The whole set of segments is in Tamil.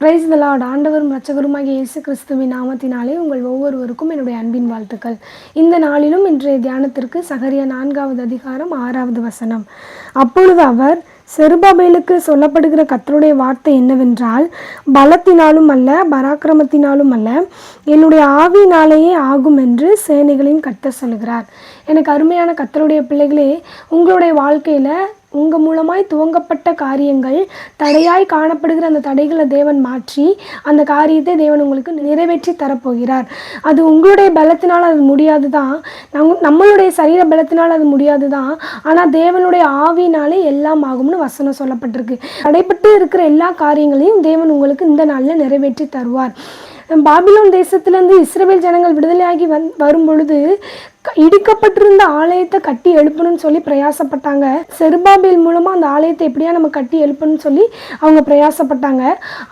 Praise the Lord. ஆண்டவரும் இரட்சகருமாகிய இயேசு கிறிஸ்துவின் நாமத்தினாலே உங்கள் ஒவ்வொருவருக்கும் என்னுடைய அன்பின் வாழ்த்துக்கள். இந்த நாளிலும் இன்றைய தியானத்திற்கு சகரியா 4வது அதிகாரம் 6வது வசனம். அப்பொழுது அவர், செருபாபேலுக்கு சொல்லப்படுகிற கர்த்தருடைய வார்த்தை என்னவென்றால், பலத்தினாலும் அல்ல, பராக்கிரமத்தினாலும் அல்ல, என்னுடைய ஆவியினாலேயே ஆகும் என்று சேனைகளின் கர்த்தர் சொல்கிறார். எனக்கு அருமையான கர்த்தருடைய பிள்ளைகளே, உங்களுடைய வாழ்க்கையில் உங்கள் மூலமாய் துவங்கப்பட்ட காரியங்கள் தடையாய் காணப்படுகிற அந்த தடைகளை தேவன் மாற்றி அந்த காரியத்தை தேவன் உங்களுக்கு நிறைவேற்றி தரப்போகிறார். அது உங்களுடைய பலத்தினால் அது முடியாது தான், நம்மளுடைய சரீர பலத்தினால் அது முடியாது தான். ஆனால் தேவனுடைய ஆவினாலே எல்லாம் ஆகும்னு வசனம் சொல்லப்பட்டிருக்கு. தடைப்பட்டு இருக்கிற எல்லா காரியங்களையும் தேவன் உங்களுக்கு இந்த நாளில் நிறைவேற்றி தருவார். பாபிலோன் தேசத்திலேருந்து இஸ்ரவேல் ஜனங்கள் விடுதலையாகி வரும் பொழுது இடிக்கப்பட்டிருந்த ஆலயத்தை கட்டி எழுப்பணும்னு சொல்லி பிரயாசப்பட்டாங்க. செருபாபேல் மூலமாக அந்த ஆலயத்தை எப்படியா நம்ம கட்டி எழுப்பணும்னு சொல்லி அவங்க பிரயாசப்பட்டாங்க.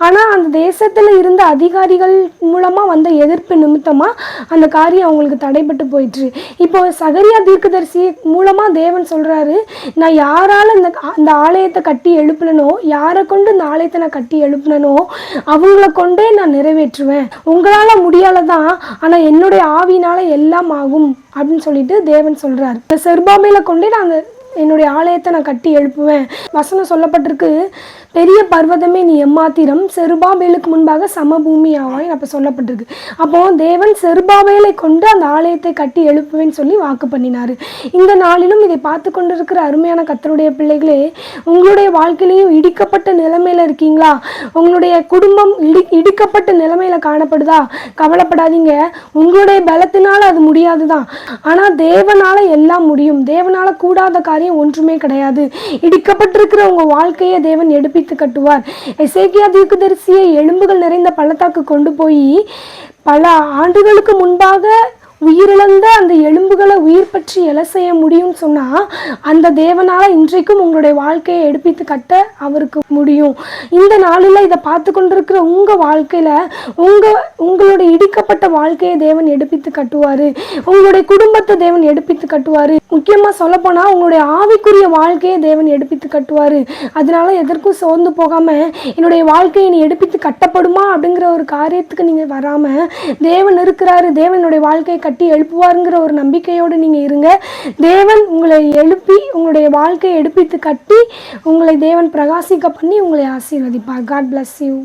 ஆனால் அந்த தேசத்தில் இருந்த அதிகாரிகள் மூலமாக வந்த எதிர்ப்பு நிமித்தமாக அந்த காரியம் அவங்களுக்கு தடைப்பட்டு போயிட்டுரு. இப்போ சகரியா தீர்க்கதரிசி மூலமாக தேவன் சொல்கிறாரு, நான் யாரால் அந்த ஆலயத்தை கட்டி எழுப்பினனோ, யாரை கொண்டு இந்த ஆலயத்தை நான் கட்டி எழுப்பினனோ அவங்கள கொண்டே நான் நிறைவேற்றுவேன். உங்களால் முடியாலதான், ஆனால் என்னுடைய ஆவியினால எல்லாம் ஆகும் அப்படின்னு சொல்லிட்டு தேவன் சொல்றாரு. செருபாபேல கொண்டே நான் என்னுடைய ஆலயத்தை நான் கட்டி எழுப்புவேன். வசனம் சொல்லப்பட்டிருக்கு, பெரிய பர்வதமே நீ எம்மாத்திரம், செருபாபேலுக்கு முன்பாக சமபூமி ஆவாய் அப்போ சொல்லப்பட்டிருக்கு. அப்போ தேவன் செருபாபேலை கொண்டு அந்த ஆலயத்தை கட்டி எழுப்புவேன்னு சொல்லி வாக்கு பண்ணினார். இந்த நாளிலும் இதை பார்த்து கொண்டு இருக்கிற அருமையான கர்த்தருடைய பிள்ளைகளே, உங்களுடைய வாழ்க்கையிலையும் இடிக்கப்பட்ட நிலைமையில இருக்கீங்களா? உங்களுடைய குடும்பம் இடிக்கப்பட்ட நிலைமையில காணப்படுதா? கவலைப்படாதீங்க. உங்களுடைய பலத்தினால அது முடியாது தான், ஆனால் தேவனால எல்லாம் முடியும். தேவனால கூடாத காரியம் ஒன்றுமே கிடையாது. இடிக்கப்பட்டிருக்கிற உங்க வாழ்க்கையை தேவன் எடுப்பித்து கட்டுவார். எசேக்கியா தீர்க்கதரிசியை எலும்புகள் நிறைந்த பள்ளத்தாக்கு கொண்டு போய் பல ஆண்டுகளுக்கு முன்பாக உயிரிழந்த அந்த எலும்புகளை உயிர் பற்றி எழ செய்ய முடியும்னு சொன்னால், அந்த தேவனால் இன்றைக்கும் உங்களுடைய வாழ்க்கையை எடுப்பித்து கட்ட அவருக்கு முடியும். இந்த நாளில் இதை பார்த்து கொண்டிருக்கிற உங்கள் வாழ்க்கையில் உங்களுடைய இடிக்கப்பட்ட வாழ்க்கையை தேவன் எடுப்பித்து கட்டுவார். உங்களுடைய குடும்பத்தை தேவன் எடுப்பித்து கட்டுவார். முக்கியமாக சொல்லப்போனால் உங்களுடைய ஆவிக்குரிய வாழ்க்கையை தேவன் எடுப்பித்து கட்டுவார். அதனால எதற்கும் சோர்ந்து போகாமல், என்னுடைய வாழ்க்கையை நீ எடுப்பித்து கட்டப்படுமா அப்படிங்கிற ஒரு காரியத்துக்கு நீங்கள் வராமல், தேவன் இருக்கிறாரு, தேவனுடைய வாழ்க்கையை கட்டி எழுப்புவாருங்கிற ஒரு நம்பிக்கையோடு நீங்கள் இருங்க. தேவன் உங்களை எழுப்பி உங்களுடைய வாழ்க்கையை எடுப்பித்து கட்டி உங்களை தேவன் பிரகாசிக்க பண்ணி உங்களை ஆசீர்வதிப்பார். God bless you.